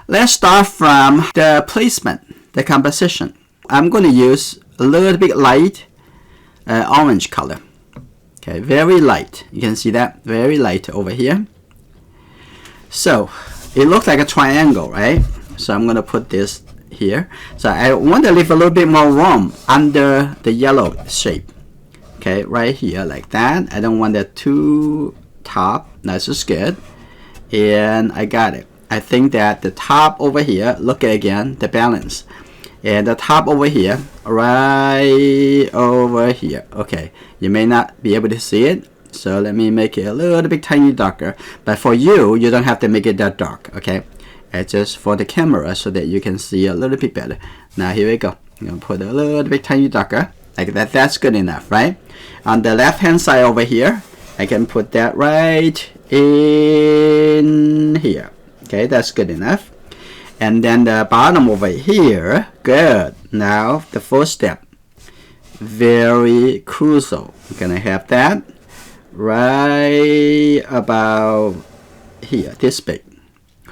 Let's start from the placement, the composition. I'm going to use a little bit light orange color. Okay, very light. You can see that, very light over here. So it looks like a triangle, right? So I'm going to put this here. So I want to leave a little bit more room under the yellow shape. Okay, right here like that. I don't want that too top. That's just good. And I got it. I think that the top over here, look at again the balance. And the top over here, right over here. Okay, you may not be able to see it. So let me make it a little bit tiny darker. But for you, you don't have to make it that dark, okay? It's just for the camera so that you can see a little bit better. Now here we go. I'm going to put it a little bit tiny darker. Like that. That's good enough, right? On the left hand side over here, I can put that right in here. Okay, that's good enough. And then the bottom over here, good. Now the first step, very crucial. I'm gonna have that right about here, this big,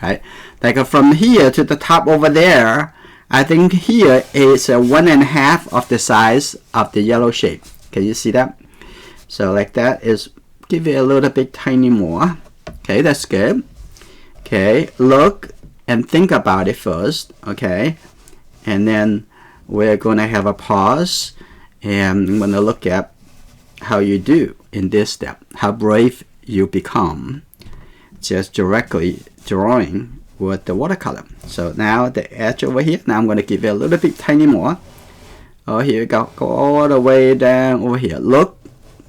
right? Like from here to the top over there, I think here is 1.5 of the size of the yellow shape. Can you see that? So like that is, give it a little bit tiny more. Okay, that's good. Okay, look and think about it first, okay? And then we're going to have a pause, and I'm going to look at how you do in this step, how brave you become just directly drawing with the watercolor. So now the edge over here, now I'm going to give it a little bit tiny more. Oh, here we go. Go all the way down over here. Look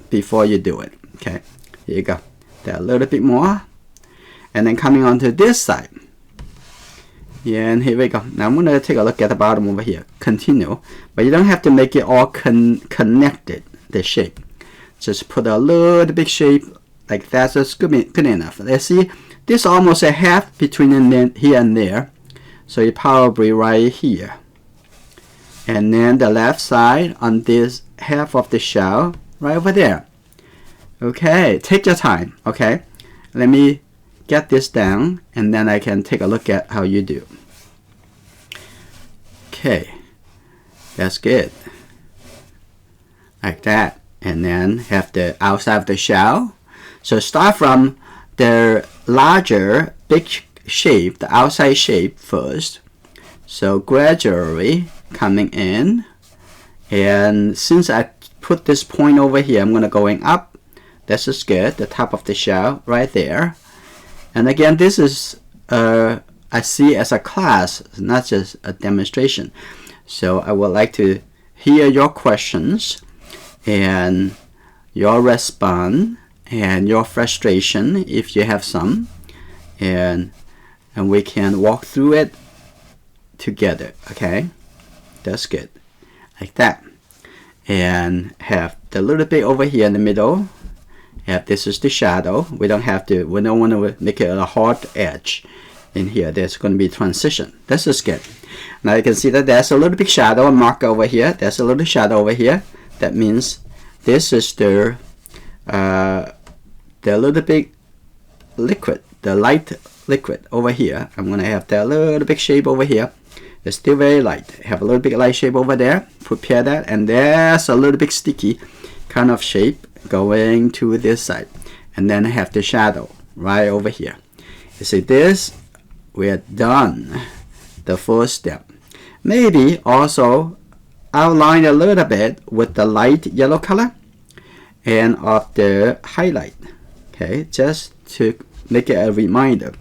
before you do it. Okay, here you go. That a little bit more. And then coming onto this side. Yeah, and here we go. Now I'm going to take a look at the bottom over here. Continue. But you don't have to make it all connected, the shape. Just put a little bit shape like that. So it's good enough. Let's see. This is almost a half between here and there. So you probably right here. And then the left side on this half of the shell right over there. Okay, take your time. Okay, let me get this down, and then I can take a look at how you do. Okay, that's good. Like that. And then have the outside of the shell. So start from the larger, big shape, the outside shape first. So gradually coming in. And since I put this point over here, I'm going to going up. This is good. The top of the shell right there. And again, this is I see as a class, not just a demonstration. So I would like to hear your questions and your response and your frustration if you have some, and we can walk through it together. Okay, that's good, like that. And have the little bit over here in the middle. This is the shadow. We don't want to make it a hard edge in here. There's going to be transition. This is good. Now you can see that there's a little bit shadow mark over here. There's a little shadow over here. That means this is the little bit liquid, the light liquid over here. I'm going to have that little bit shape over here. It's still very light. Have a little bit light shape over there. Prepare that, and there's a little bit sticky kind of shape going to this side, and then I have the shadow right over here. You see this, we're done the first step. Maybe also outline a little bit with the light yellow color and of the highlight, okay, just to make it a reminder,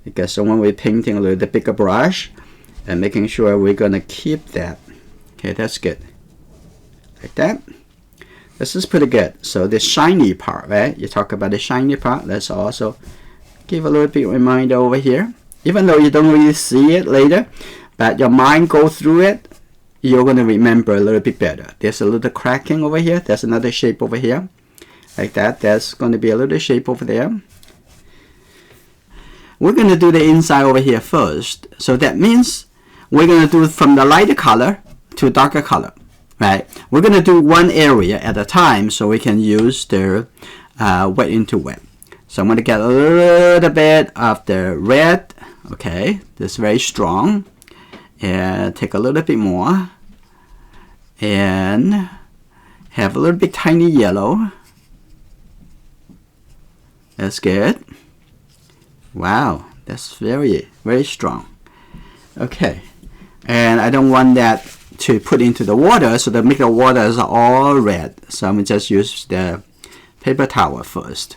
because when we're painting a little bigger brush and making sure we're gonna keep that. Okay, that's good, like that. This is pretty good. So the shiny part, right? You talk about the shiny part. Let's also give a little bit reminder over here. Even though you don't really see it later, but your mind go through it, you're going to remember a little bit better. There's a little cracking over here. There's another shape over here. Like that. There's going to be a little shape over there. We're going to do the inside over here first. So that means we're going to do it from the lighter color to darker color. Right, we're going to do one area at a time so we can use the wet into wet. So I'm going to get a little bit of the red. Okay, this is very strong. And take a little bit more. And have a little bit tiny yellow. That's good. Wow, that's very, very strong. Okay, and I don't want that to put into the water, so to make the water is all red. So I'm going to just use the paper towel first.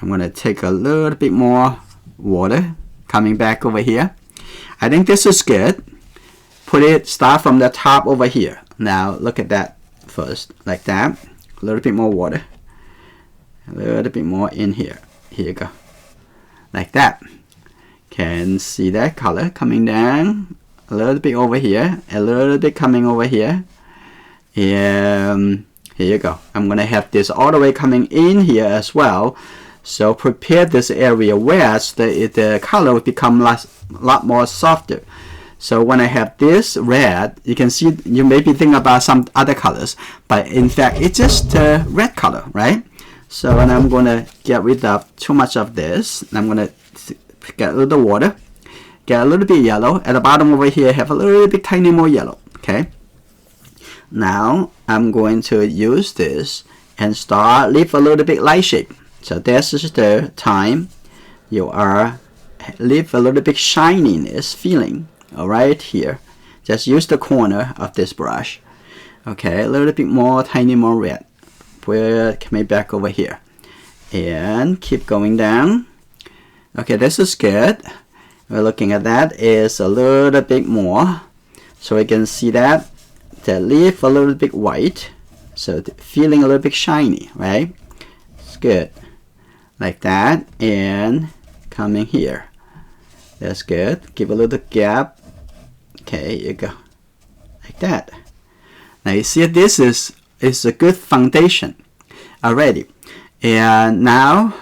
I'm going to take a little bit more water, coming back over here. I think this is good. Start from the top over here. Now look at that first, like that. A little bit more water. A little bit more in here. Here you go. Like that. Can see that color coming down. A little bit over here. A little bit coming over here. And here you go. I'm going to have this all the way coming in here as well. So prepare this area wet so that the color will become a lot more softer. So when I have this red, you can see, you maybe think about some other colors, but in fact it's just a red color, right? So and I'm going to get rid of too much of this. I'm going to get a little water, get a little bit yellow. At the bottom over here, have a little bit tiny more yellow. Okay. Now I'm going to use this and start leave a little bit light shape. So this is the time you are leave a little bit shininess feeling. All right, here. Just use the corner of this brush. Okay, a little bit more, tiny more red. Put coming back over here. And keep going down. Okay, this is good. We're looking at that is a little bit more. So we can see that the leaf a little bit white. So feeling a little bit shiny, right? It's good. Like that. And coming here. That's good. Give a little gap. Okay, here you go. Like that. Now you see this is a good foundation already. And now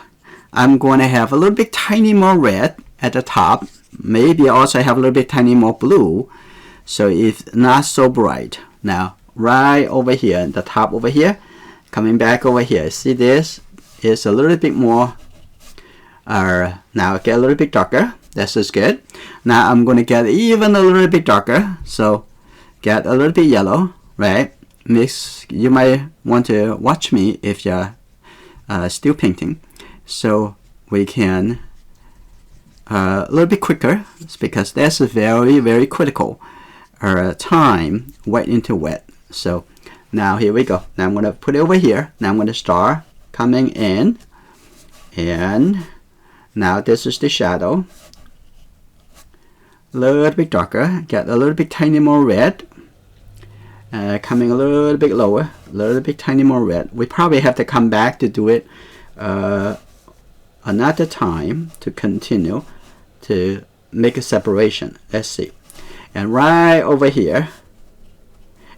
I'm going to have a little bit tiny more red at the top. Maybe also have a little bit tiny more blue. So it's not so bright. Now right over here, at the top over here, coming back over here. See this is a little bit more. Now get a little bit darker. This is good. Now I'm going to get even a little bit darker. So get a little bit yellow, right? Mix. You might want to watch me if you're still painting. So we can a little bit quicker because that's a very, very critical time wet into wet. So now here we go. Now I'm going to put it over here. Now I'm going to start coming in. And now this is the shadow. A little bit darker, get a little bit tiny more red, coming a little bit lower, a little bit tiny more red. We probably have to come back to do it another time to continue to make a separation. Let's see. And right over here,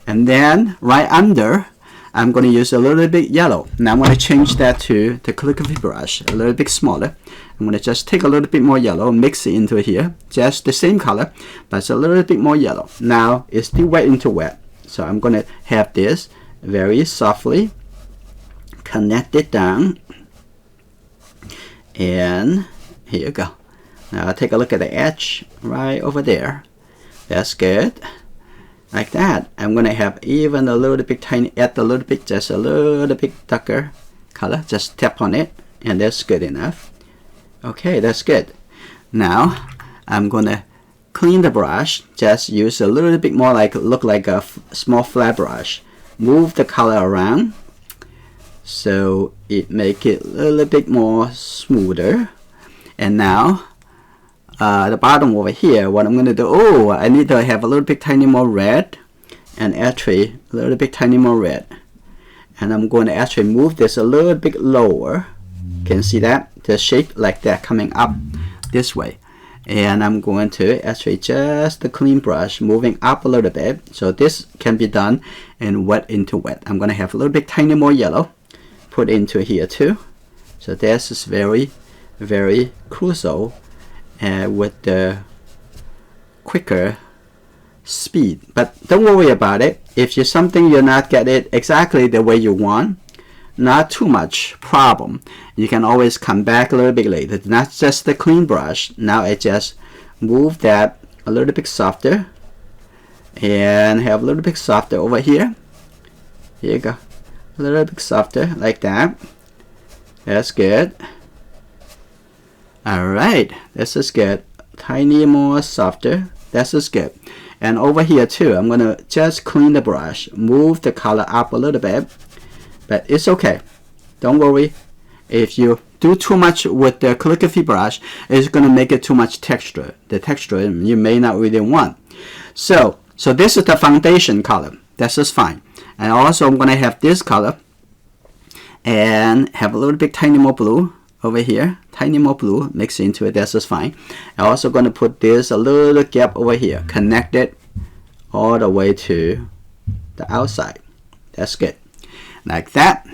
and then right under, I'm going to use a little bit yellow. Now I'm going to change that to the calligraphy brush, a little bit smaller. I'm going to just take a little bit more yellow, mix it into here, just the same color, but it's a little bit more yellow. Now it's still wet into wet. So I'm going to have this very softly connect it down. And here you go. Now take a look at the edge right over there. That's good. Like that. I'm going to have even a little bit tiny, add a little bit, just a little bit darker color. Just tap on it, and that's good enough. Okay, that's good. Now I'm going to clean the brush. Just use a little bit more look like a small flat brush. Move the color around so it make it a little bit more smoother. And now the bottom over here, what I'm going to do, I need to have a little bit tiny more red, and actually a little bit tiny more red. And I'm going to actually move this a little bit lower. Can see that? The shape like that coming up this way. And I'm going to actually just the clean brush moving up a little bit. So this can be done in wet into wet. I'm going to have a little bit tiny more yellow put into here too. So this is very, very crucial with the quicker speed. But don't worry about it. If you're something you're not get it exactly the way you want, not too much problem. You can always come back a little bit later. Not just the clean brush. Now I just move that a little bit softer and have a little bit softer over here. Here you go. A little bit softer like that. That's good. Alright, this is good. Tiny more softer. This is good. And over here too, I'm gonna just clean the brush, move the color up a little bit, but it's okay. Don't worry. If you do too much with the calligraphy brush, it's gonna make it too much texture. The texture you may not really want. So this is the foundation color. This is fine. And also I'm gonna have this color and have a little bit tiny more blue over here. Tiny more blue mixed into it. This is fine. I'm also going to put this a little gap over here, connect it all the way to the outside. That's good. Like that.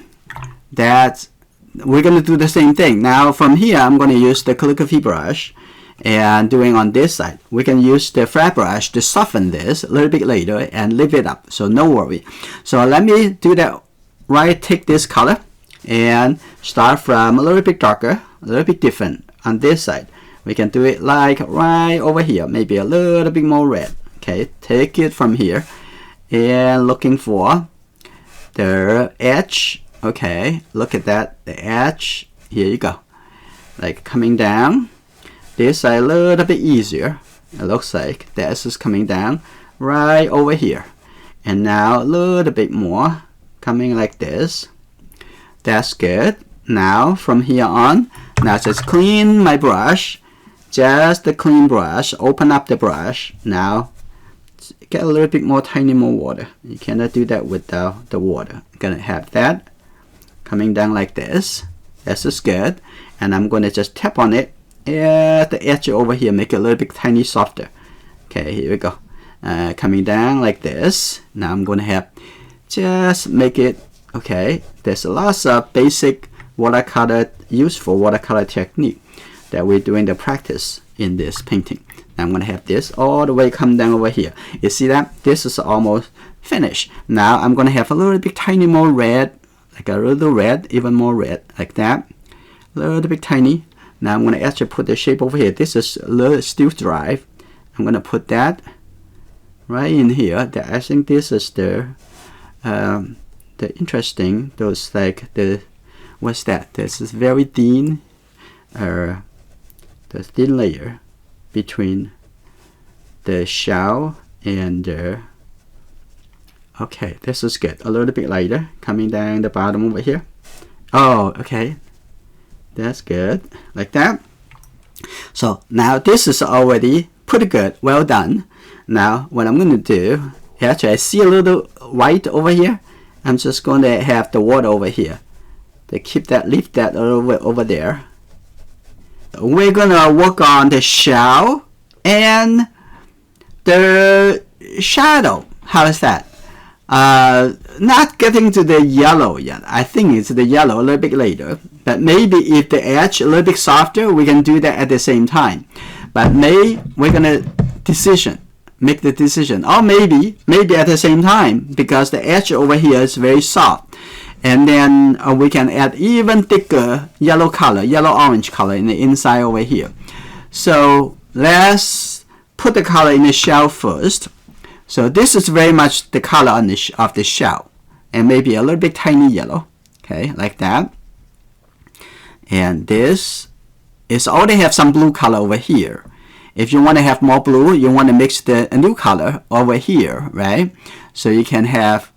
We're going to do the same thing. Now from here I'm going to use the calligraphy brush and doing on this side. We can use the flat brush to soften this a little bit later and leave it up. So no worry. So let me do that. Right, take this color and start from a little bit darker, a little bit different on this side. We can do it like right over here, maybe a little bit more red. Okay, take it from here and looking for the edge. Okay, look at that, the edge. Here you go, like coming down. This side a little bit easier. It looks like this is coming down right over here, and now a little bit more coming like this. That's good. Now from here on, now just clean my brush, just the clean brush, open up the brush. Now get a little bit more tiny more water. You cannot do that without the water. I'm gonna have that coming down like this. This is good. And I'm gonna just tap on it at the edge over here, make it a little bit tiny softer. Okay, here we go. Coming down like this. Now I'm gonna have just make it. Okay, there's lots of basic watercolor, useful watercolor technique that we're doing the practice in this painting. Now I'm going to have this all the way come down over here. You see that? This is almost finished. Now I'm going to have a little bit tiny more red, like a little red, even more red, like that. A little bit tiny. Now I'm going to actually put the shape over here. This is a little still dry. I'm going to put that right in here. I think this is the interesting, those like the, what's that? This is very thin, the thin layer between the shell and the, okay, this is good. A little bit lighter coming down the bottom over here. Oh, okay, that's good, like that. So now this is already pretty good, well done. Now what I'm going to do, actually I see a little white over here. I'm just going to have the water over here. To keep that, leave that over there. We're going to work on the shell and the shadow. How is that? Not getting to the yellow yet. I think it's the yellow a little bit later. But maybe if the edge a little bit softer, we can do that at the same time. But we're going to make the decision, or maybe at the same time, because the edge over here is very soft, and then we can add even thicker yellow color, yellow orange color in the inside over here. So let's put the color in the shell first. So this is very much the color on of the shell, and maybe a little bit tiny yellow. Okay, like that. And this is already have some blue color over here. If you want to have more blue, you want to mix a new color over here, right? So you can have,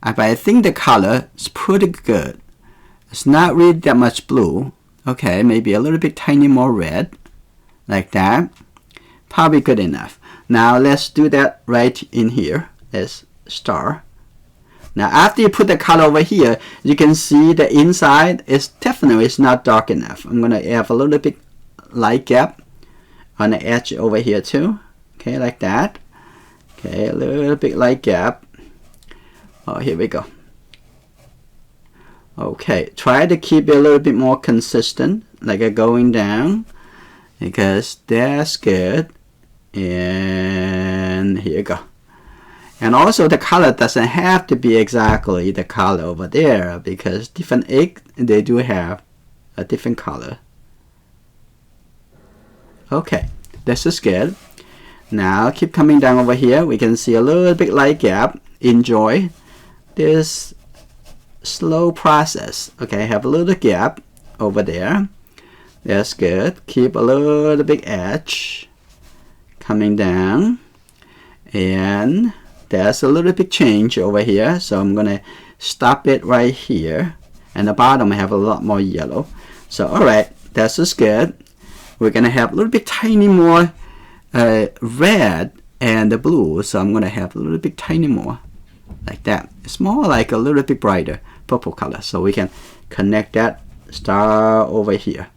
but I think the color is pretty good. It's not really that much blue. Okay, maybe a little bit tiny more red, like that. Probably good enough. Now let's do that right in here as star. Now after you put the color over here, you can see the inside is definitely not dark enough. I'm going to have a little bit light gap on the edge over here too. Okay, like that. Okay, a little bit light gap. Oh, here we go. Okay, try to keep it a little bit more consistent, like a going down, because that's good. And here you go. And also the color doesn't have to be exactly the color over there, because different egg, they do have a different color. Okay, this is good. Now keep coming down over here. We can see a little bit light gap. Enjoy this slow process. Okay, have a little gap over there. That's good. Keep a little bit edge coming down, and there's a little bit change over here, so I'm gonna stop it right here, and the bottom I have a lot more yellow. So alright, that's just good. We're gonna have a little bit tiny more red and the blue, so I'm gonna have a little bit tiny more like that. It's more like a little bit brighter purple color, so we can connect that star over here.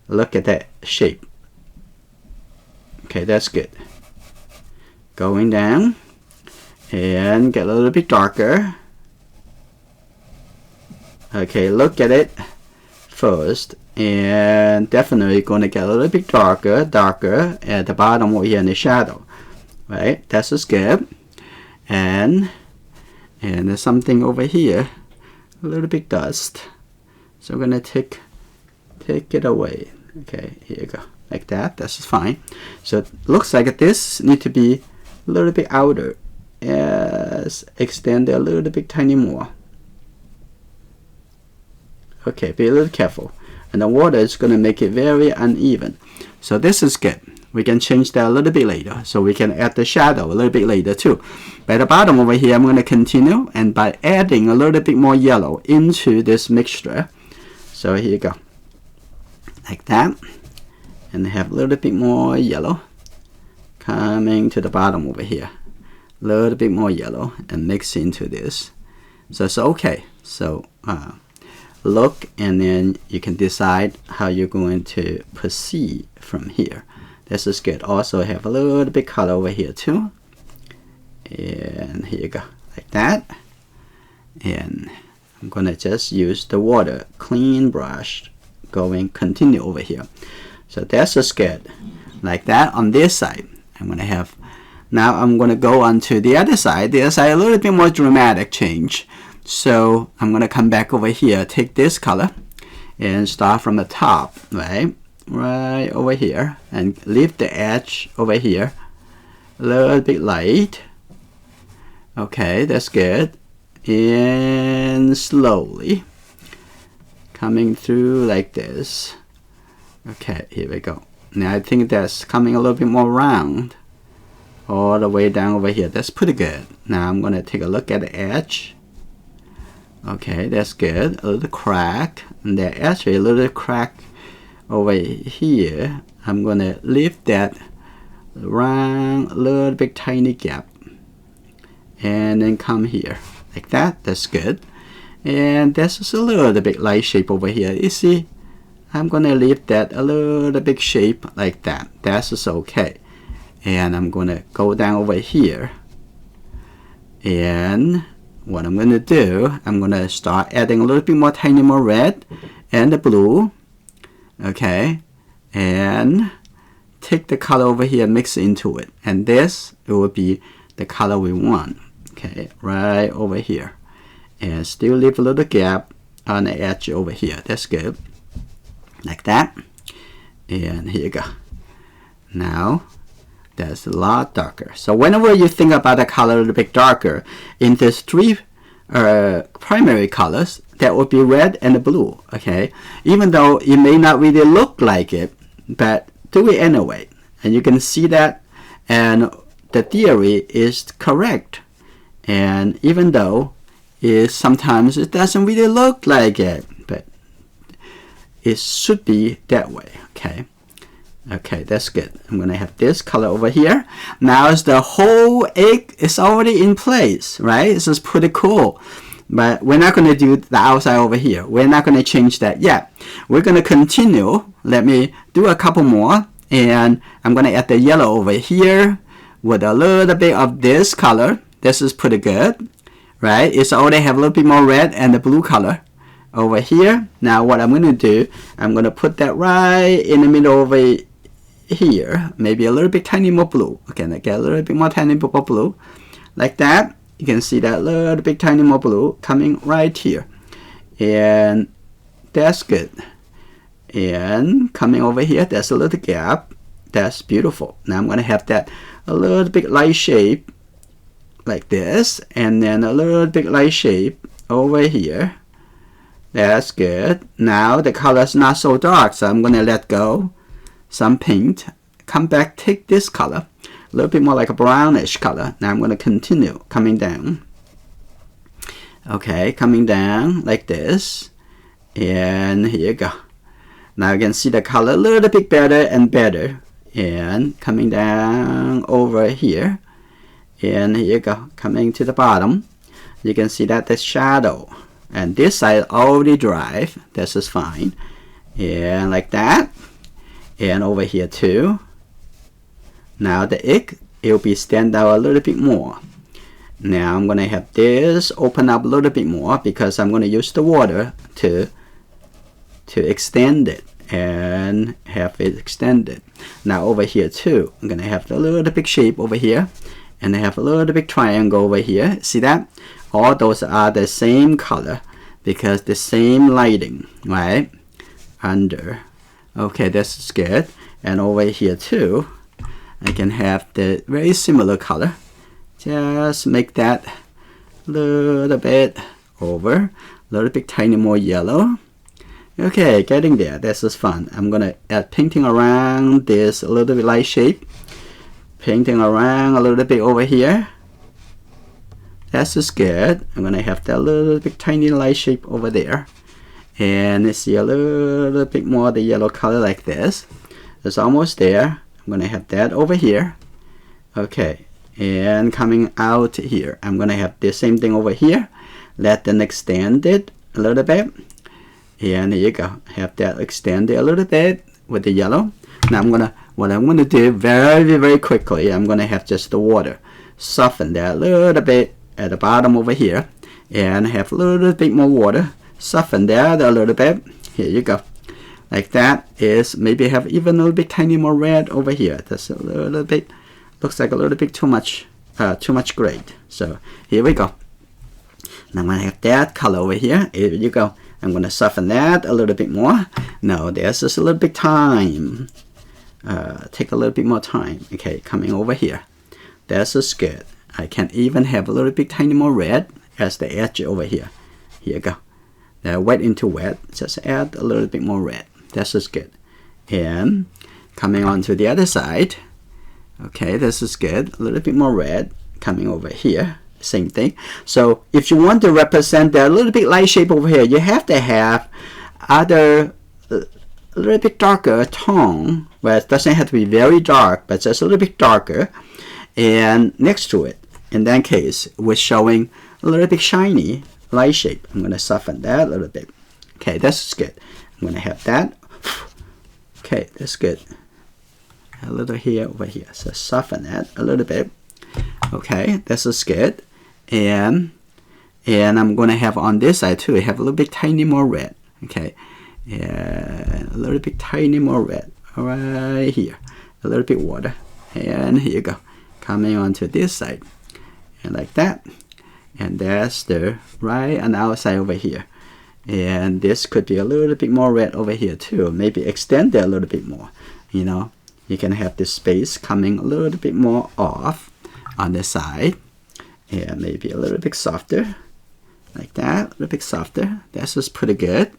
Look at that shape. Okay, that's good. Going down and get a little bit darker. Okay, look at it first, and definitely gonna get a little bit darker at the bottom over here in the shadow. Right, that's just good. And there's something over here, a little bit dust. So we're gonna take it away. Okay, here you go, like that. That's fine. So it looks like this need to be a little bit outer. Yes, extend it a little bit tiny more. Okay, be a little careful. And the water is going to make it very uneven. So this is good. We can change that a little bit later. So we can add the shadow a little bit later too. By the bottom over here, I'm going to continue, and by adding a little bit more yellow into this mixture. So here you go. Like that. And have a little bit more yellow coming to the bottom over here. A little bit more yellow and mix into this. So it's okay. So look, and then you can decide how you're going to proceed from here. This is good. Also have a little bit color over here too. And here you go, like that. And I'm gonna just use the water clean brush going continue over here. So that's just good. Like that on this side. I'm gonna have, now I'm gonna go on to the other side. The other side a little bit more dramatic change. So I'm gonna come back over here, take this color and start from the top, right over here, and leave the edge over here a little bit light. Okay, that's good. And slowly coming through like this. Okay, here we go. Now I think that's coming a little bit more round all the way down over here. That's pretty good. Now I'm gonna take a look at the edge. Okay, that's good. A little crack, and there actually a little crack over here. I'm gonna leave that round, a little bit tiny gap, and then come here like that. That's good. And that's just a little bit light shape over here. You see, I'm gonna leave that a little bit shape like that. That's just okay. And I'm gonna go down over here, and what I'm gonna do, I'm gonna start adding a little bit more tiny more red and the blue. Okay, and take the color over here, mix into it, and this, it will be the color we want. Okay, right over here, and still leave a little gap on the edge over here. That's good, like that. And here you go. Now that's a lot darker. So whenever you think about the color a little bit darker, in these three primary colors, that would be red and the blue. Okay, even though it may not really look like it, but do it anyway, and you can see that, and the theory is correct. And even though sometimes it doesn't really look like it, but it should be that way. Okay, that's good. I'm gonna have this color over here. Now it's the whole egg is already in place, right? This is pretty cool. But we're not gonna do the outside over here. We're not gonna change that yet. We're gonna continue. Let me do a couple more, and I'm gonna add the yellow over here with a little bit of this color. This is pretty good, right? It's already have a little bit more red and the blue color over here. Now what I'm gonna do, I'm gonna put that right in the middle over here, maybe a little bit tiny more blue. Okay, I get a little bit more tiny more blue, like that. You can see that little bit tiny more blue coming right here, and that's good. And coming over here, there's a little gap. That's beautiful. Now I'm going to have that a little bit light shape like this, and then a little bit light shape over here. That's good. Now the color is not so dark, so I'm going to let go some paint. Come back, take this color, a little bit more like a brownish color. Now I'm going to continue coming down. Okay, coming down like this, and here you go. Now you can see the color a little bit better and better, and coming down over here, and here you go, coming to the bottom. You can see that the shadow, and this side already dry. This is fine, and like that, and over here too. Now the egg, it'll be stand out a little bit more. Now I'm gonna have this open up a little bit more because I'm gonna use the water to extend it and have it extended. Now over here too, I'm gonna have a little bit shape over here, and I have a little bit triangle over here. See that? All those are the same color because the same lighting, right? Under. Okay, this is good. And over here too, I can have the very similar color. Just make that a little bit over, a little bit tiny more yellow. Okay, getting there. This is fun. I'm gonna add painting around this a little bit light shape. Painting around a little bit over here. That's just good. I'm gonna have that little bit tiny light shape over there. And let's see a little bit more of the yellow color like this. It's almost there. I'm gonna have that over here. Okay, and coming out here, I'm gonna have the same thing over here. Let them extend it a little bit, and here you go. Have that extended a little bit with the yellow. Now what I'm gonna do very quickly, I'm gonna have just the water soften that a little bit at the bottom over here, and have a little bit more water soften that a little bit. Here you go. Like that is maybe have even a little bit tiny more red over here. That's a little bit, looks like a little bit too much gray. So here we go. Now I'm gonna have that color over here. Here you go. I'm gonna soften that a little bit more. No, there's just a little bit time. Take a little bit more time. Okay, coming over here. That's just good. I can even have a little bit tiny more red as the edge over here. Here you go. Now wet into wet. Just add a little bit more red. That's just good. And coming on to the other side. Okay, this is good. A little bit more red coming over here. Same thing. So if you want to represent that little bit light shape over here, you have to have other a little bit darker tone. Well, it doesn't have to be very dark, but just a little bit darker. And next to it, in that case, we're showing a little bit shiny light shape. I'm going to soften that a little bit. Okay, that's good. I'm going to have that. Okay, that's good. A little here over here. So soften that a little bit. Okay, this is good. And I'm going to have on this side too, I have a little bit tiny more red. Okay, and a little bit tiny more red right here. A little bit water. And here you go. Coming onto this side. And like that. And that's the right and outside over here. And this could be a little bit more red over here too. Maybe extend it a little bit more. You know, you can have this space coming a little bit more off on the side. And maybe a little bit softer. Like that. A little bit softer. That's just pretty good.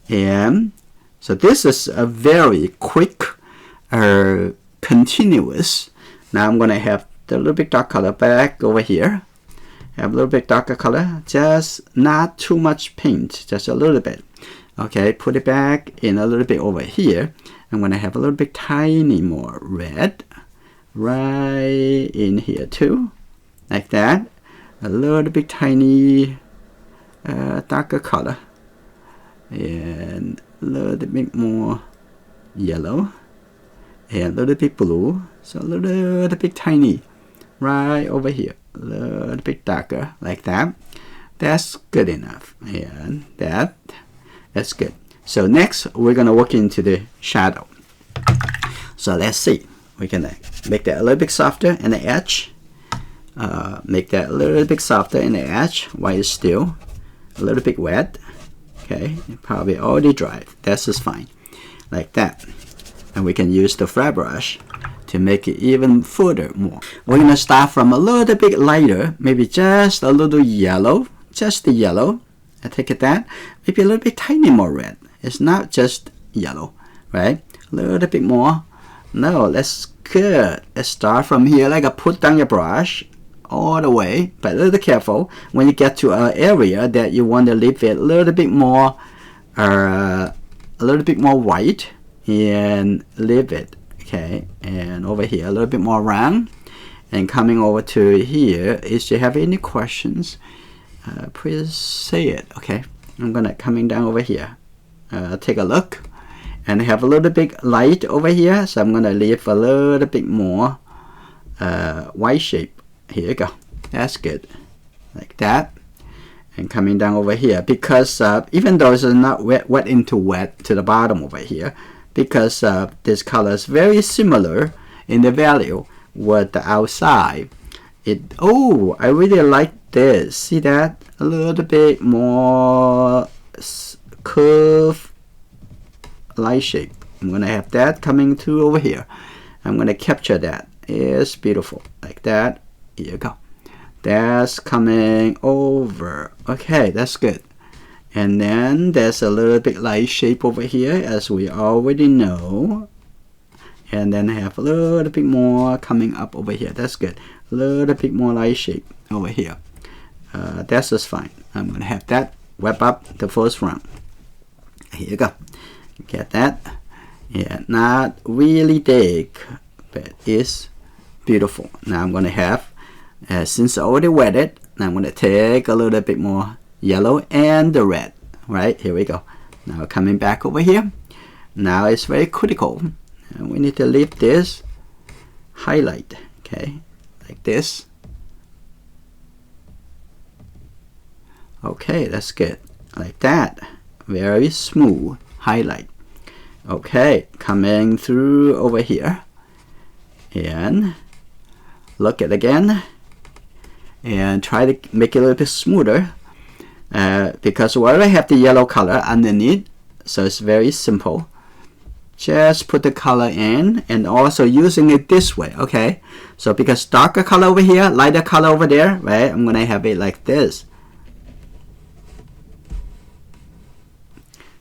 And so this is a very quick continuous. Now I'm going to have the little bit dark color back over here. Have a little bit darker color, just not too much paint, just a little bit. Okay, put it back in a little bit over here. I'm gonna have a little bit tiny more red right in here too, like that. A little bit tiny darker color, and a little bit more yellow, and a little bit blue. So a little bit tiny right over here. A little bit darker like that. That's good enough. And that's good. So next we're gonna work into the shadow. So let's see. We're gonna make that a little bit softer and the edge. Make that a little bit softer in the edge while it's still a little bit wet. Okay, probably already dried. That's just fine, like that. And we can use the flat brush to make it even further more. We're gonna start from a little bit lighter, maybe just a little yellow, just the yellow. I take it that, maybe a little bit tiny more red. It's not just yellow, right? A little bit more. No, that's good. Let's start from here. Like I put down your brush all the way, but a little careful when you get to an area that you want to leave it a little bit more white, and leave it. Okay, and over here a little bit more round, and coming over to here. If you have any questions, please say it. Okay, I'm gonna coming down over here, take a look, and have a little bit light over here, so I'm gonna leave a little bit more white shape. Here you go. That's good, like that. And coming down over here, because even though it's not wet into wet to the bottom over here, because this color is very similar in the value with the outside. Oh, I really like this. See that? A little bit more curved light shape. I'm gonna have that coming through over here. I'm gonna capture that. It's beautiful, like that. Here you go. That's coming over. Okay, that's good. And then there's a little bit light shape over here, as we already know. And then have a little bit more coming up over here. That's good. A little bit more light shape over here. That's just fine. I'm gonna have that wrap up the first round. Here you go. Get that. Yeah, not really thick, but it's beautiful. Now I'm gonna have, since I already wet it, now I'm gonna take a little bit more yellow and the red. Right, here we go. Now coming back over here. Now it's very critical. And we need to leave this highlight. Okay, like this. Okay, that's good. Like that. Very smooth highlight. Okay, coming through over here. And look at it again. And try to make it a little bit smoother. Because we already have the yellow color underneath. So it's very simple. Just put the color in, and also using it this way. Okay, so because darker color over here, lighter color over there, right? I'm gonna have it like this.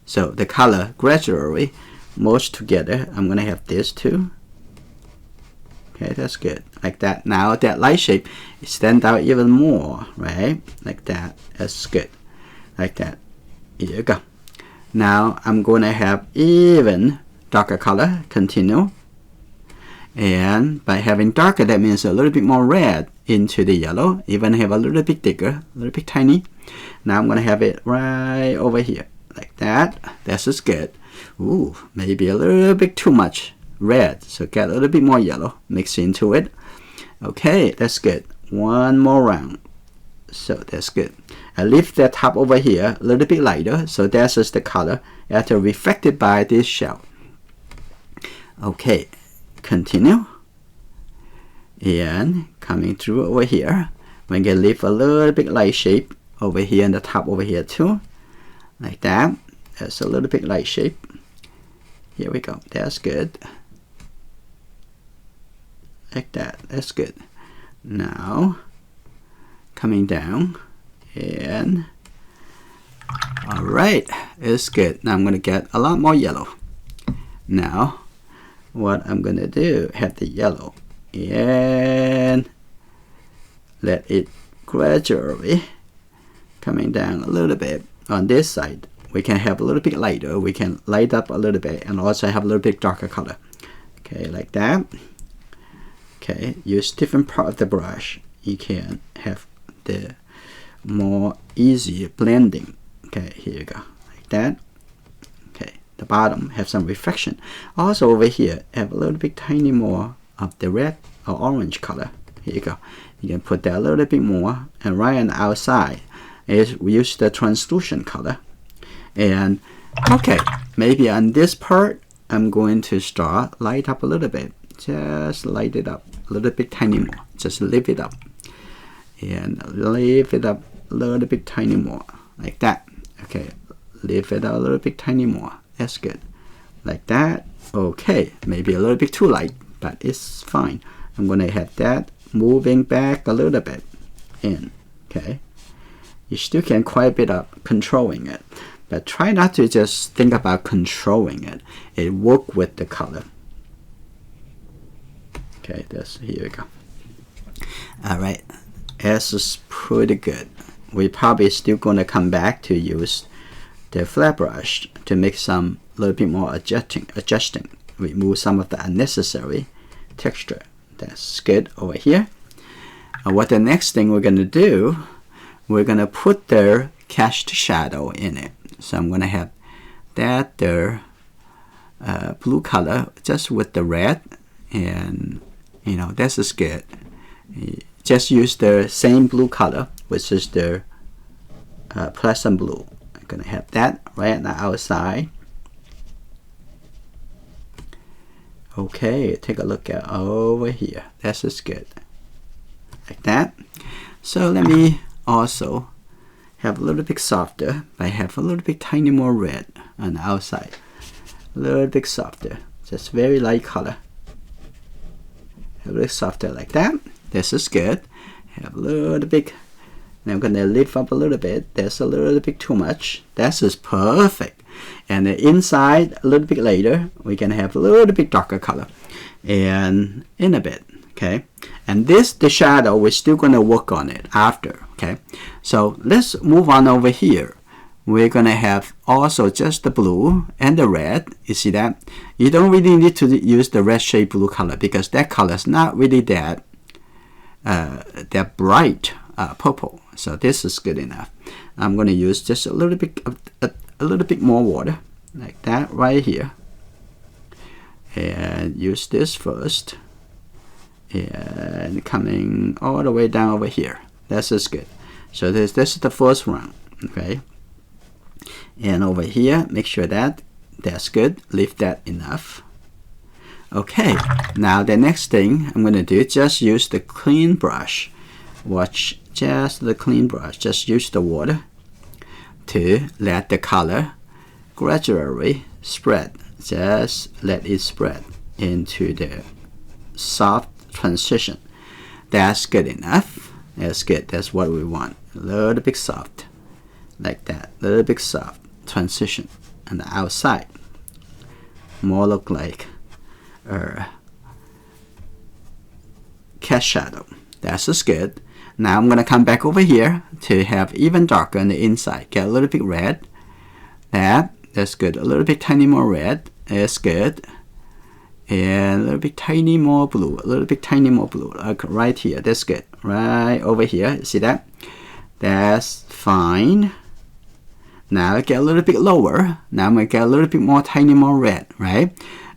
So the color gradually merge together. I'm gonna have this too. Okay, that's good, like that. Now that light shape stand out even more, right? Like that. That's good, like that. Here you go. Now I'm gonna have even darker color, continue, and by having darker, that means a little bit more red into the yellow, even have a little bit thicker, a little bit tiny. Now I'm gonna have it right over here, like that. That's just good. Ooh, maybe a little bit too much red, so get a little bit more yellow, mix into it. Okay, that's good. One more round. So that's good. I leave that top over here a little bit lighter, so that's just the color after reflected by this shell. Okay, continue, and coming through over here, we're gonna leave a little bit light shape over here in the top over here too, like that. That's a little bit light shape. Here we go. That's good, like that. That's good. Now coming down, and all right, it's good. Now I'm gonna get a lot more yellow. Now what I'm gonna do, have the yellow and let it gradually coming down a little bit on this side. We can have a little bit lighter, we can light up a little bit, and also have a little bit darker color. Okay, like that. Okay, use different part of the brush. You can have the more easy blending. Okay, here you go, like that. The bottom have some reflection. Also over here have a little bit tiny more of the red or orange color. Here you go. You can put that a little bit more, and right on the outside is we use the translucent color. And okay, maybe on this part I'm going to start light up a little bit. Just light it up a little bit tiny more. Just leave it up. and lift it up a little bit tiny more, like that. Okay, lift it up a little bit tiny more. That's good, like that. Okay, maybe a little bit too light, but it's fine. I'm gonna have that moving back a little bit in. Okay, you still can quite a bit of controlling it, but try not to just think about controlling it. It work with the color. Okay, here we go. All right, this is pretty good. We're probably still gonna come back to use the flat brush to make some little bit more adjusting, remove some of the unnecessary texture. That's good over here. And what the next thing we're gonna do, we're gonna put the cast shadow in it. So I'm gonna have that blue color just with the red, and you know, this is good. Just use the same blue color, which is the Prussian blue. I'm gonna have that right on the outside. Okay, take a look at over here. This is good, like that. So let me also have a little bit softer, but I have a little bit tiny more red on the outside. A little bit softer, just very light color. A little softer like that. This is good. Have a little bit. Now I'm gonna lift up a little bit. That's a little bit too much. This is perfect. And the inside, a little bit later, we can have a little bit darker color, and in a bit. Okay, and the shadow, we're still gonna work on it after. Okay, so let's move on over here. We're gonna have also just the blue and the red. You see that? You don't really need to use the red shade blue color, because that color is not really that bright purple. So this is good enough. I'm gonna use just a little bit more water, like that right here, and use this first, and coming all the way down over here. This is good. So this is the first round. Okay, and over here, make sure that's good. Leave that enough. Okay, now the next thing I'm gonna do, just use the clean brush. Watch, just the clean brush. Just use the water to let the color gradually spread. Just let it spread into the soft transition. That's good enough. That's good. That's what we want. A little bit soft, like that. A little bit soft transition on the outside. More look like cast shadow. That's just good. Now I'm gonna come back over here to have even darker on the inside. Get a little bit red. That's good. A little bit tiny more red. That's good. And a little bit tiny more blue. A little bit tiny more blue. Like right here. That's good. Right over here. See that? That's fine. Now I get a little bit lower. Now I'm gonna get a little bit more tiny more red. Right?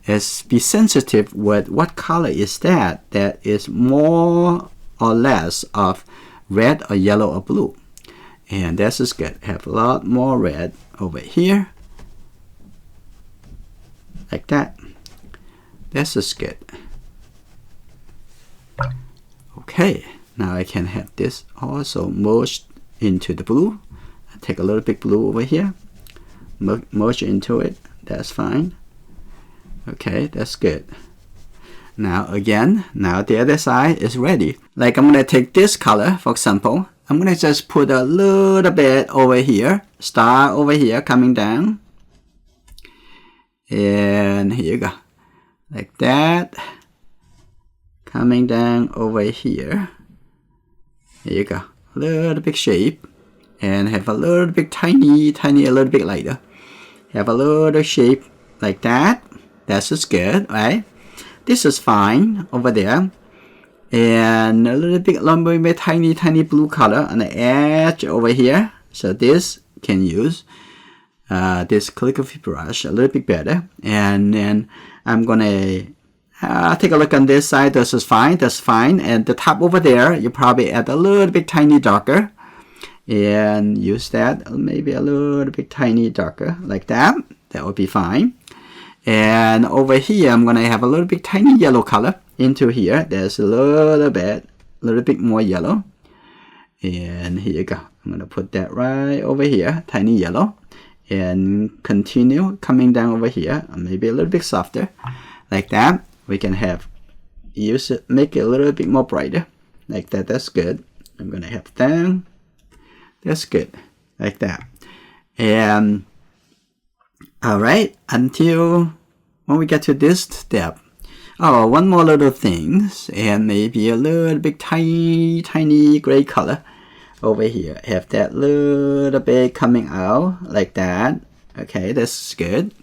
Be sensitive with what color is that is more or less of red or yellow or blue. And this is good. Have a lot more red over here, like that. This is good. Okay, now I can have this also merged into the blue. Take a little bit blue over here, merge into it. That's fine. Okay, that's good. Now again, now the other side is ready. Like I'm gonna take this color, for example. I'm gonna just put a little bit over here, start over here, coming down, and here you go, like that, coming down over here. Here you go, a little bit shape, and have a little bit tiny, a little bit lighter. Have a little shape like that. That's just good, right? This is fine over there, and a little bit tiny blue color on the edge over here. So this can use this calligraphy brush a little bit better. And then I'm gonna take a look on this side. This is fine. That's fine. And the top over there, you probably add a little bit tiny darker, and use that maybe a little bit tiny darker like that. That would be fine. And over here, I'm gonna have a little bit tiny yellow color into here. There's a little bit more yellow, And here you go. I'm going to put that right over here, tiny yellow, and continue coming down over here, maybe a little bit softer, like that. We can have use it, make it a little bit more brighter, like that. That's good. I'm going to have down. That's good, like that. And all right, until when we get to this step. Oh, one more little things, and maybe a little bit tiny gray color over here. Have that little bit coming out like that. Okay, that's good.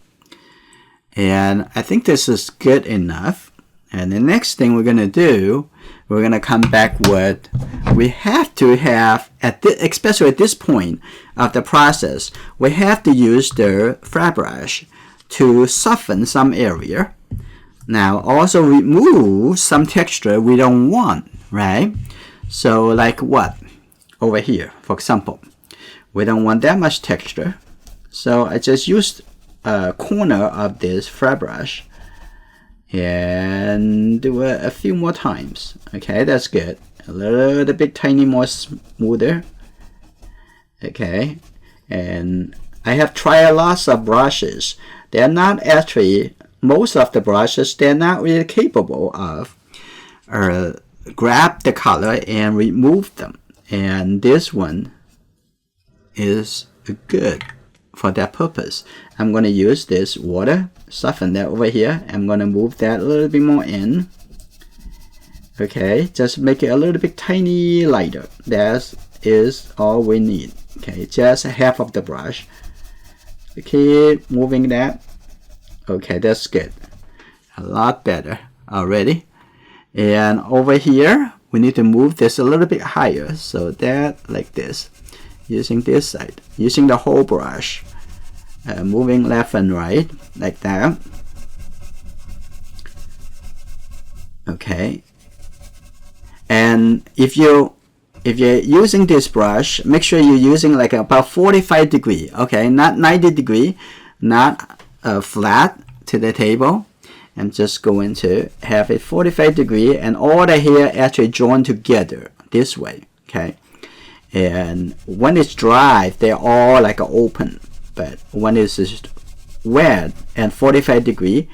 And I think this is good enough. And the next thing we're gonna do, we're gonna come back with, we have to have, especially at this point of the process, we have to use the flat brush to soften some area. Now also remove some texture we don't want, right? So like what? Over here, for example, we don't want that much texture. So I just used a corner of this flat brush and do it a few more times. Okay, that's good. A little bit tiny more smoother. Okay, and I have tried lots of brushes. They're not actually, most of the brushes, they're not really capable of grab the color and remove them. And this one is good for that purpose. I'm going to use this water, soften that over here. I'm going to move that a little bit more in. Okay, just make it a little bit tiny lighter. That is all we need. Okay, just half of the brush. Keep moving that. Okay, that's good. A lot better already. And over here, we need to move this a little bit higher. So that, like this. Using this side. Using the whole brush. Moving left and right, like that. Okay. And if you're using this brush, make sure you're using like about 45 degree. Okay, not 90 degree, not flat to the table. I'm just going to have it 45 degree, and all the hair actually joined together this way. Okay, and when it's dry, they're all like open. But when it's just wet and 45 degree,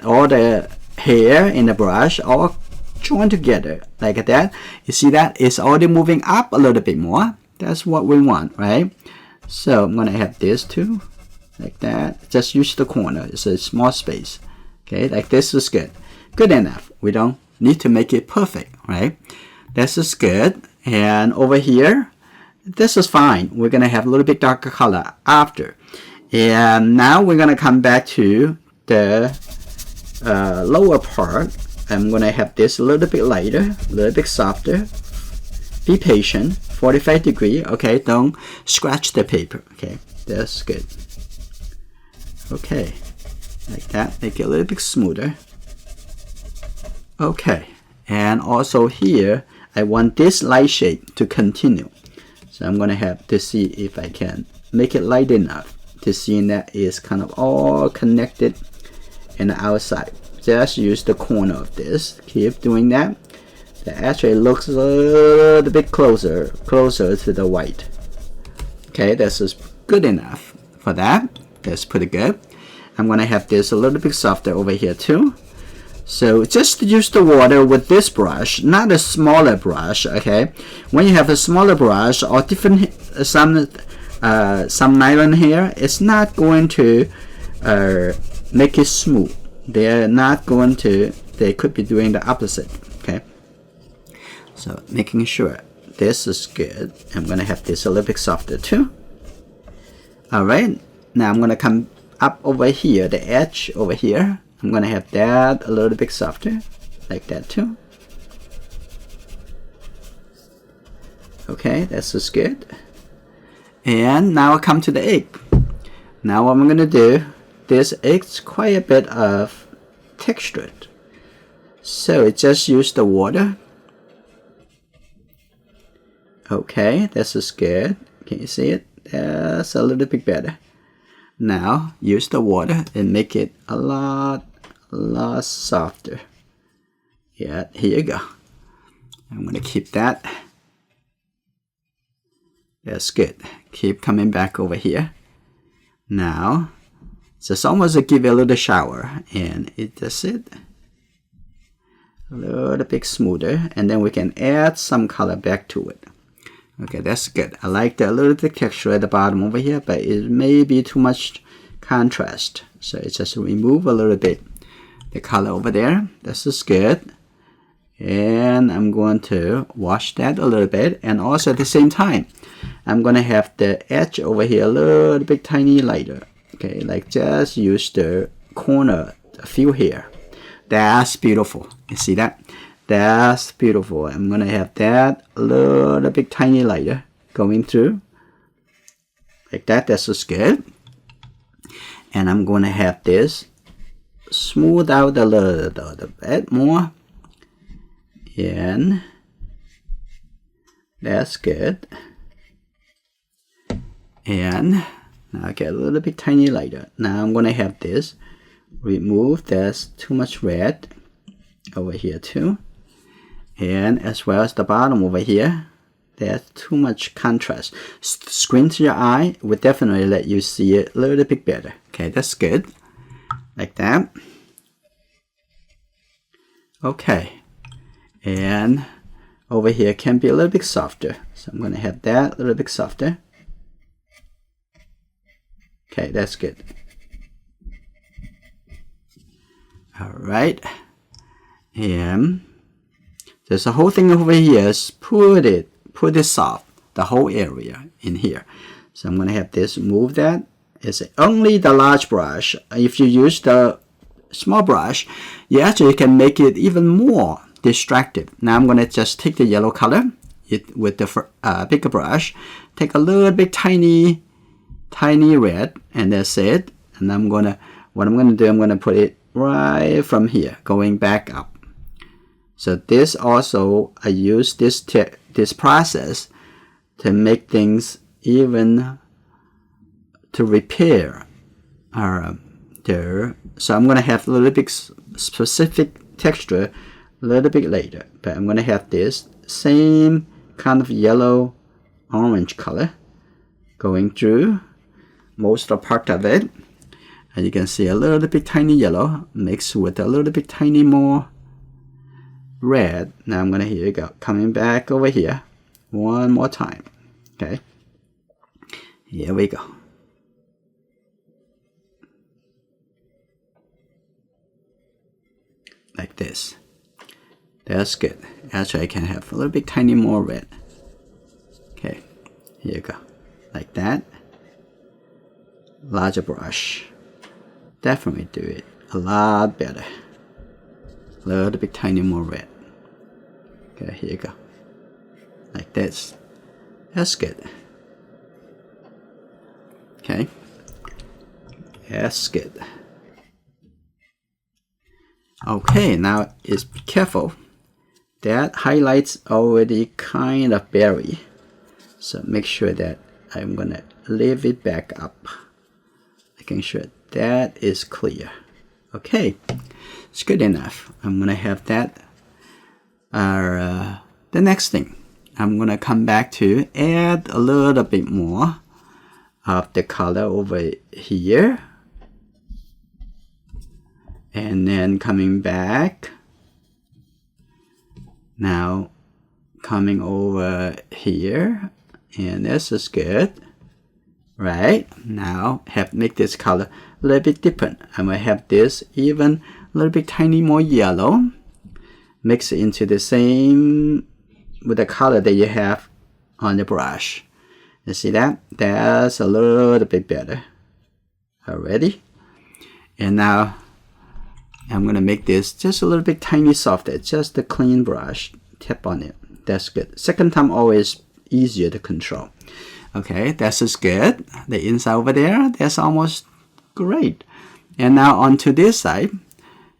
all the hair in the brush all joined together like that. You see that it's already moving up a little bit more. That's what we want, right? So I'm gonna have this too, like that. Just use the corner. It's a small space. Okay, like this is good. Good enough. We don't need to make it perfect, right? This is good. And over here, this is fine. We're gonna have a little bit darker color after. And now we're gonna come back to the lower part. I'm gonna have this a little bit lighter, a little bit softer. Be patient. 45 degree. Okay, don't scratch the paper. Okay, that's good. Okay, like that. Make it a little bit smoother. Okay, and also here, I want this light shade to continue. So I'm gonna have to see if I can make it light enough to see that it's kind of all connected in the outside. Just use the corner of this. Keep doing that. That actually looks a little bit closer to the white. Okay, this is good enough for that. That's pretty good. I'm gonna have this a little bit softer over here too. So just use the water with this brush, not a smaller brush. Okay, when you have a smaller brush or different some nylon hair, it's not going to make it smooth. They're not going to. They could be doing the opposite. Okay, so making sure this is good. I'm gonna have this a little bit softer too. All right, now I'm gonna come up over here, the edge over here. I'm gonna have that a little bit softer, like that too. Okay, that's just good. And now I come to the egg. Now what I'm gonna do, this egg's quite a bit of texture. So it just use the water. Okay, this is good. Can you see it? That's a little bit better. Now use the water and make it a lot softer. Yeah, here you go. I'm gonna keep that. That's good. Keep coming back over here. Now, just almost to give it a little shower, and that's it. A little bit smoother, and then we can add some color back to it. Okay, that's good. I like the little bit texture at the bottom over here, but it may be too much contrast. So it's just remove a little bit the color over there. This is good. And I'm going to wash that a little bit, and also at the same time I'm going to have the edge over here a little bit tiny lighter. Okay, like just use the corner, a few here. That's beautiful. You see that? That's beautiful. I'm going to have that a little bit tiny lighter going through like that. That's just good. And I'm going to have this smooth out a little bit more. And that's good. And now get a little bit tiny lighter. Now I'm going to have this remove. There's too much red over here too. And as well as the bottom over here, there's too much contrast. Squint your eye will definitely let you see it a little bit better. Okay, that's good. Like that. Okay. And over here can be a little bit softer. So I'm going to have that a little bit softer. Okay, that's good. All right. And there's a whole thing over here. Put it soft, the whole area in here. So I'm going to have this, move that. It's only the large brush. If you use the small brush, you actually can make it even more distractive. Now I'm going to just take the yellow color with the bigger brush, take a little bit tiny red, and that's it. And what I'm going to do, I'm going to put it right from here, going back up. So this also, I use this process to make things even to repair there. So I'm going to have a little bit specific texture a little bit later, but I'm going to have this same kind of yellow orange color going through most of part of it, and you can see a little bit tiny yellow mixed with a little bit tiny more red. Now I'm going to, here you go, coming back over here one more time. Okay, here we go. Like this. That's good. Actually, I can have a little bit tiny more red. Okay, here you go. Like that. Larger brush. Definitely do it a lot better. A little bit tiny more red. Okay, here you go. Like this. That's good. Okay. That's good. Okay, now is be careful. That highlights already kind of blurry. So make sure that I'm gonna leave it back up. Making sure that is clear. Okay, it's good enough. I'm gonna have that. The next thing, I'm gonna come back to add a little bit more of the color over here. And then coming back, now coming over here, and this is good, right? Now make this color a little bit different. I'm gonna have this even a little bit tiny more yellow, mix it into the same with the color that you have on the brush. You see that? That's a little bit better already. And now I'm going to make this just a little bit tiny softer, just a clean brush, tap on it. That's good. Second time always easier to control. Okay, that's just good. The inside over there, that's almost great. And now onto this side,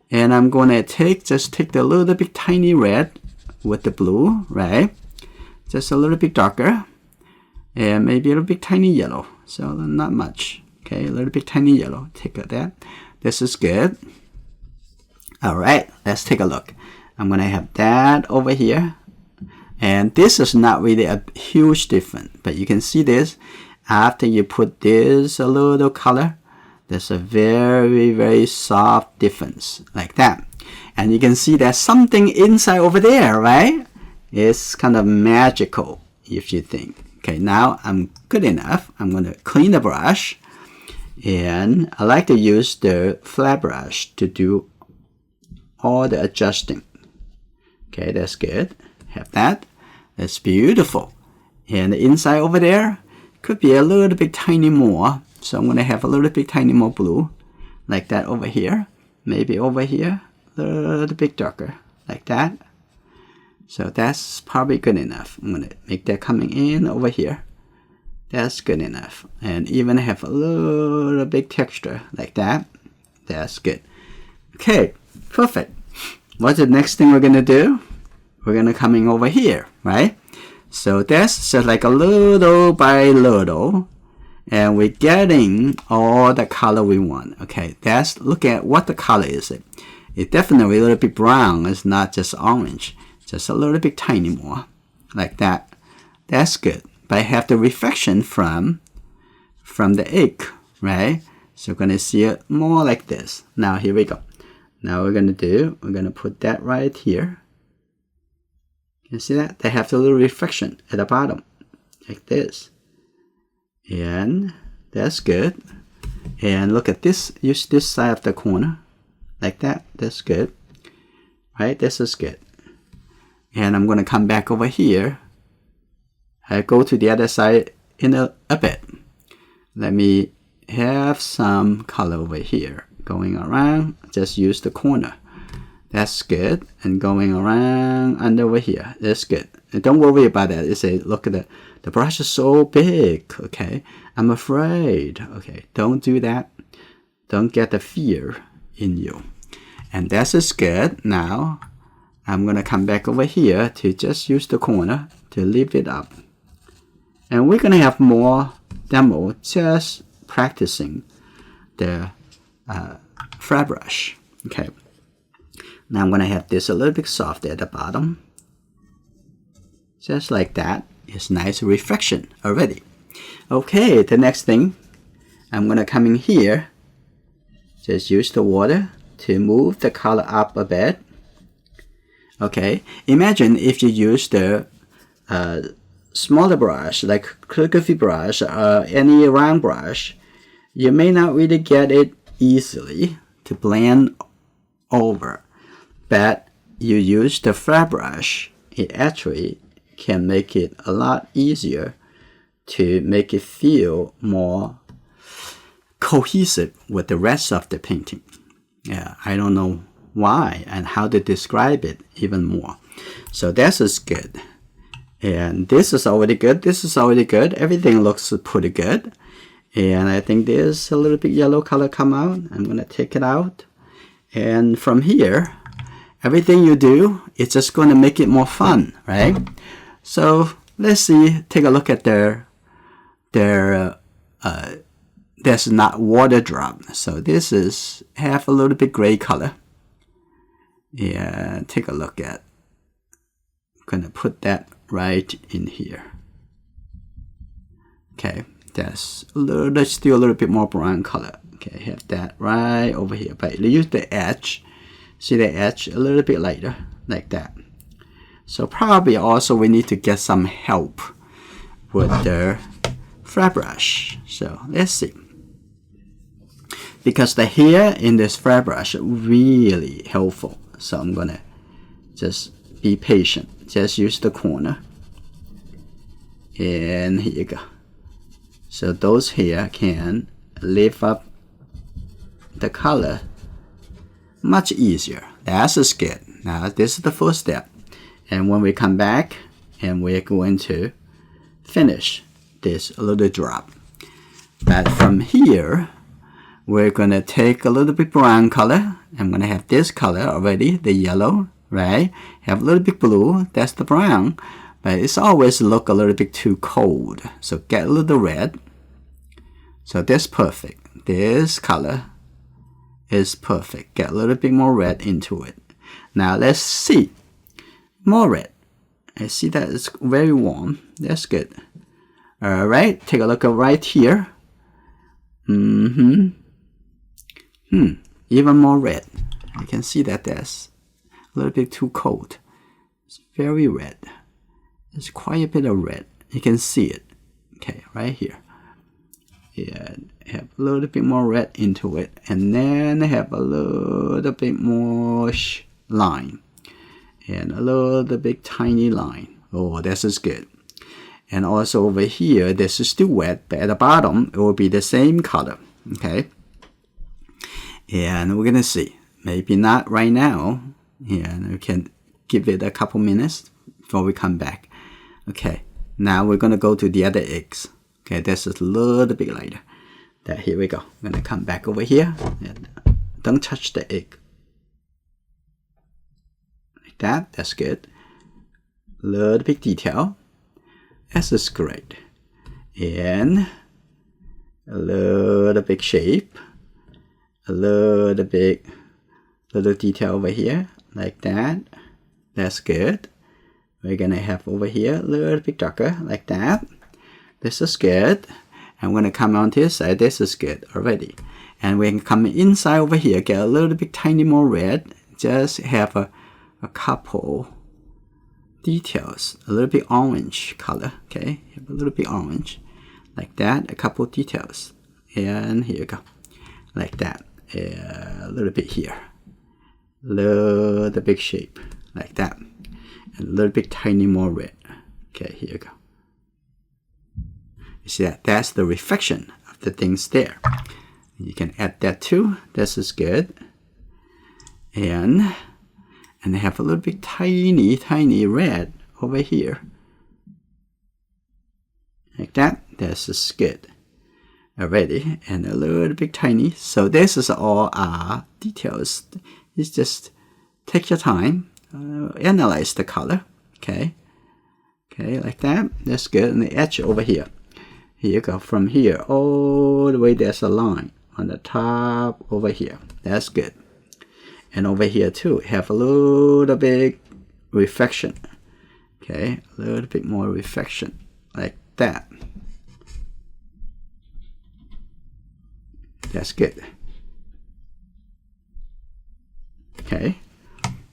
and I'm going to just take the little bit tiny red with the blue, right? Just a little bit darker, and maybe a little bit tiny yellow. So not much. Okay, a little bit tiny yellow. Take that. This is good. All right, let's take a look. I'm gonna have that over here. And this is not really a huge difference, but you can see this. After you put this a little color, there's a very, very soft difference like that. And you can see there's something inside over there, right? It's kind of magical if you think. Okay, now I'm good enough. I'm going to clean the brush. And I like to use the flat brush to do all the adjusting. Okay, that's good. Have that. That's beautiful. And the inside over there could be a little bit tiny more. So I'm going to have a little bit tiny more blue. Like that over here. Maybe over here. A little bit darker. Like that. So that's probably good enough. I'm going to make that coming in over here. That's good enough. And even have a little bit texture like that. That's good. Okay, perfect. What's the next thing we're going to do? We're going to come in over here, right? So that's just like a little by little. And we're getting all the color we want. Okay, that's, look at what the color is. It's definitely a little bit brown. It's not just orange. Just a little bit tiny more. Like that. That's good. But I have the reflection from the egg, right? So we're going to see it more like this. Now here we go. Now we're going to put that right here. You see that? They have the little reflection at the bottom, like this. And that's good. And look at this, use this side of the corner, like that. That's good. Right, this is good. And I'm going to come back over here. I go to the other side in a bit. Let me have some color over here. Going around, just use the corner. That's good. And going around under over here. That's good. And don't worry about that. It's a, look at the brush is so big. Okay. I'm afraid. Okay. Don't do that. Don't get the fear in you. And that's is good. Now, I'm going to come back over here to just use the corner to lift it up. And we're going to have more demo just practicing the flat brush. Okay. Now I'm going to have this a little bit softer at the bottom. Just like that. It's nice reflection already. Okay, the next thing, I'm going to come in here. Just use the water to move the color up a bit. Okay, imagine if you use the smaller brush, like calligraphy brush or any round brush, you may not really get it easily to blend over. But you use the flat brush, it actually can make it a lot easier to make it feel more cohesive with the rest of the painting. Yeah, I don't know why and how to describe it even more. So this is good. And this is already good. This is already good. Everything looks pretty good. And I think there's a little bit yellow color come out. I'm going to take it out. And from here, everything you do, it's just going to make it more fun, right? So let's see, take a look at there's not water drop. So this is have a little bit gray color. Yeah, take a look at. I'm going to put that right in here. Okay, that's still a little bit more brown color. Okay, have that right over here. But use the edge. See the edge a little bit lighter, like that. So probably also we need to get some help with the flat brush. So let's see. Because the hair in this flat brush is really helpful. So I'm gonna just be patient. Just use the corner. And here you go. So those hair can lift up the color much easier. That's good. Now this is the first step. And when we come back, and we're going to finish this little drop. But from here, we're going to take a little bit brown color. I'm going to have this color already, the yellow, right? Have a little bit blue, that's the brown. But it's always look a little bit too cold. So get a little red. So that's perfect. This color is perfect. Get a little bit more red into it. Now let's see. More red. I see that it's very warm. That's good. All right, take a look at right here. Even more red. I can see that that's a little bit too cold. It's very red. There's quite a bit of red. You can see it. Okay, right here. And have a little bit more red into it, and then have a little bit more line, and a little bit tiny line. Oh, this is good. And also over here, this is still wet, but at the bottom it will be the same color. Okay, and we're gonna see. Maybe not right now. And we can give it a couple minutes before we come back. Okay, now we're gonna go to the other eggs. Okay, this is a little bit lighter. Here we go. I'm gonna come back over here and don't touch the egg. Like that. That's good. A little bit detail. This is great. And a little bit shape. A little bit detail over here, like that. That's good. We're gonna have over here a little bit darker, like that. This is good. I'm gonna come on this side. This is good already. And we can come inside over here, get a little bit tiny more red. Just have a couple details, a little bit orange color. Okay, have a little bit orange, like that. A couple details, and here you go, like that. A little bit here, a little bit shape, like that, and a little bit tiny more red. Okay, here you go. You see that? That's the reflection of the things there. You can add that too. This is good. And have a little bit tiny red over here. Like that. This is good already. And a little bit tiny. So this is all details. It's just take your time. Analyze the color. Okay. Okay, like that. That's good. And the edge over here. Here you go, from here all the way, there's a line on the top over here. That's good. And over here too, have a little bit reflection. Okay, a little bit more reflection, like that. That's good. Okay,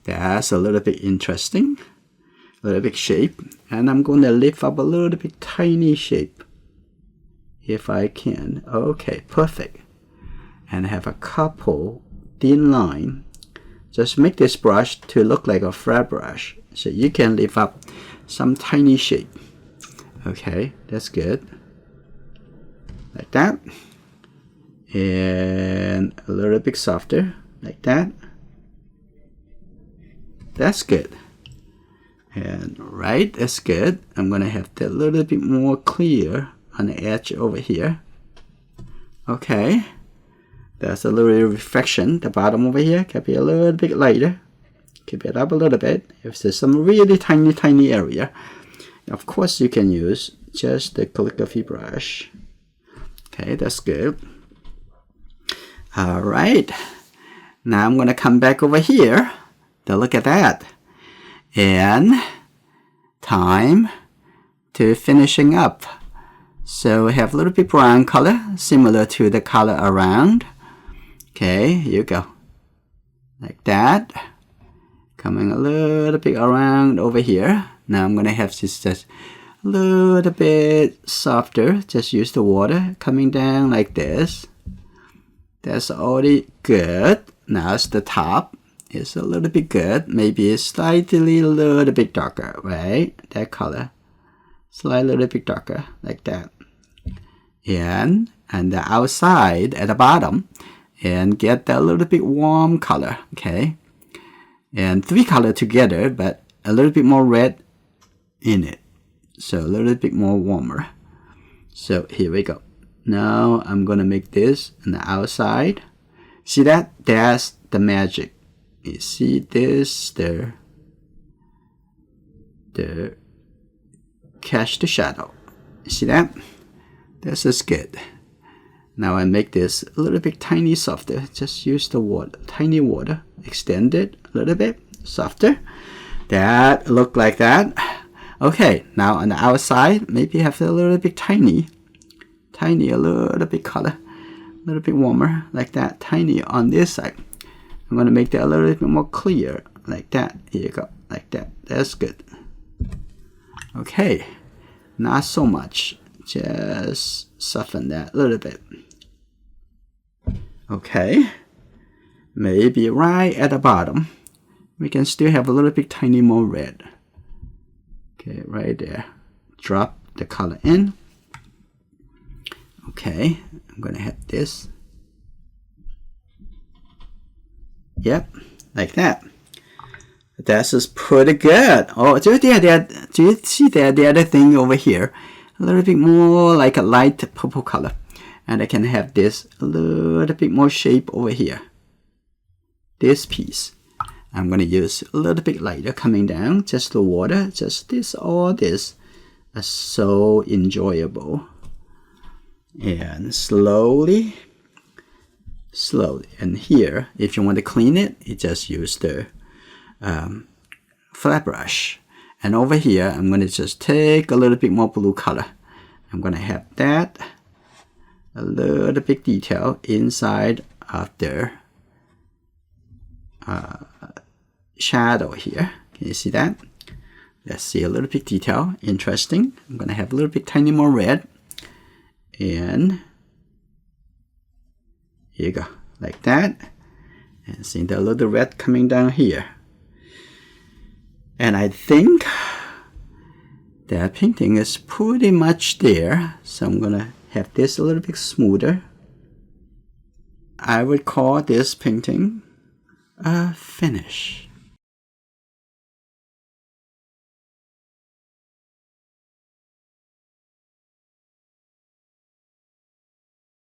that's a little bit interesting. A little bit shape. And I'm going to lift up a little bit tiny shape. If I can. Okay, perfect. And have a couple thin line. Just make this brush to look like a flat brush. So you can lift up some tiny shape. Okay, that's good. Like that. And a little bit softer. Like that. That's good. And right, that's good. I'm going to have that a little bit more clear on the edge over here. Okay, that's a little reflection. The bottom over here can be a little bit lighter. Keep it up a little bit. If there's some really tiny area, of course you can use just the calligraphy brush. Okay, that's good. All right, now I'm going to come back over here to look at that. And time to finishing up. So we have a little bit brown color, similar to the color around. Okay, here you go. Like that. Coming a little bit around over here. Now I'm going to have this just a little bit softer. Just use the water coming down like this. That's already good. Now it's the top. It's a little bit good. Maybe it's slightly a little bit darker, right? That color. Slightly a little bit darker, like that. And the outside at the bottom, and get that little bit warm color, okay? And three color together, but a little bit more red in it. So a little bit more warmer. So here we go. Now I'm gonna make this on the outside. See that? That's the magic. You see this, the catch the shadow. You see that? This is good. Now I make this a little bit tiny softer. Just use the water, tiny water. Extend it a little bit softer. That look like that. Okay, now on the outside, maybe have a little bit tiny, a little bit color, a little bit warmer, like that, tiny on this side. I'm going to make that a little bit more clear, like that. Here you go, like that. That's good. Okay, not so much. Just soften that a little bit. Okay, maybe right at the bottom, we can still have a little bit tiny more red. Okay, right there. Drop the color in. Okay, I'm going to have this. Yep, like that. That's just pretty good. Oh, do you see that the other thing over here? A little bit more like a light purple color. And I can have this a little bit more shape over here. This piece. I'm going to use a little bit lighter coming down. Just the water. Just this, all this. Is so enjoyable. And slowly. And here, if you want to clean it, you just use the flat brush. And over here, I'm going to just take a little bit more blue color. I'm going to have that a little bit detail inside of the shadow here. Can you see that? Let's see a little bit detail. Interesting. I'm going to have a little bit tiny more red. And here you go, like that. And see the little red coming down here. And I think that painting is pretty much there. So I'm gonna have this a little bit smoother. I would call this painting a finish.